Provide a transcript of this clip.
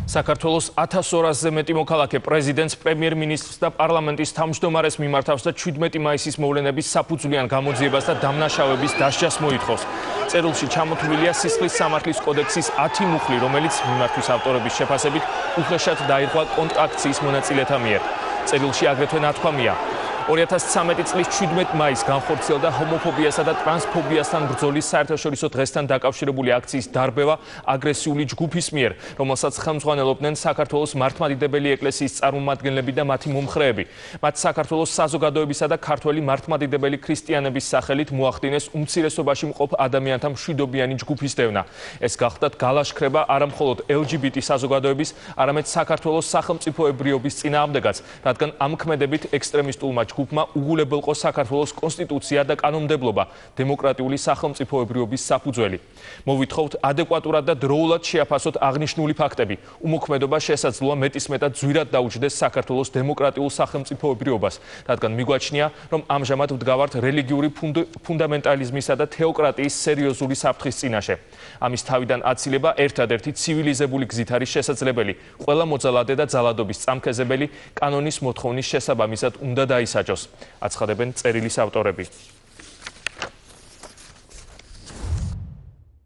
საქართველოს 1200-ზე მეტი მოქალაქე პრეზიდენტს, პრემიერ-მინისტრს და პარლამენტის თავმჯდომარეს მიმართავს და 17 მაისის მოვლენების საფუძვლიან გამოძიებას და დამნაშავების დასჯას მოითხოვს. წერილში ჩამოთვლილია სისხლის სამართლის კოდექსის 10 მუხლი, რომელიც მიმართვის ავტორების შეფასებით უხეშად დაირღვა კონტრაქციის მონაწილეთა მიერ. წერილში აგრეთვე ნათქვამია: 2013 წლის 17 მაისს განხორციელდა ჰომოფობიასა და ტრანსფობიასთან ბრძოლის საერთაშორისო დღესთან დაკავშირებული აქციის დარბევა აგრესიული ჯგუფის მიერ, რომელსაც ხელმძღვანელობდნენ საქართველოს მართლმადიდებელი ეკლესიის წარმომადგენლები და მათი მომხრეები. მათ საქართველოს საზოგადოებისა და ქართველი მართლმადიდებელი ქრისტიანების სახელით მოახდინეს უმცირესობაში მყოფ ადამიანთა მშვიდობიანი ჯგუფის დევნა. ეს გახლდათ გალაშქრება არა მხოლოდ LGBT საზოგადოების, არამედ საქართველოს სახელმწიფოებრიობის წინააღმდეგაც, რადგან ამ ქმედებით ექსტრემისტულმა ჯგუფმა უგულებელყო საქართველოს კონსტიტუცია და კანონმდებლობა, დემოკრატიული სახელმწიფოებრიობის საფუძველი. მოვითხოვთ ადეკვატურად და დროულად შეაფასოთ აღნიშნული ფაქტები. უმოქმედობა შესაძლოა მეტისმეტად ძვირად დაუჯდეს საქართველოს დემოკრატიულ სახელმწიფოებრიობას, რადგან მიგვაჩნია, რომ ამჟამად ვდგავართ რელიგიური ფუნდამენტალიზმისა და თეოკრატიის სერიოზული საფრთხის წინაშე. ამის თავიდან აცილება ერთადერთი ცივილიზებული გზით არის შესაძლებელი. ყველა მოძალადე და ძალადობის წამქეზებელი კანონის მოთხოვნის შესაბამისად უნდა დაისაჯოს. აცხადებენ წერილის ავტორები.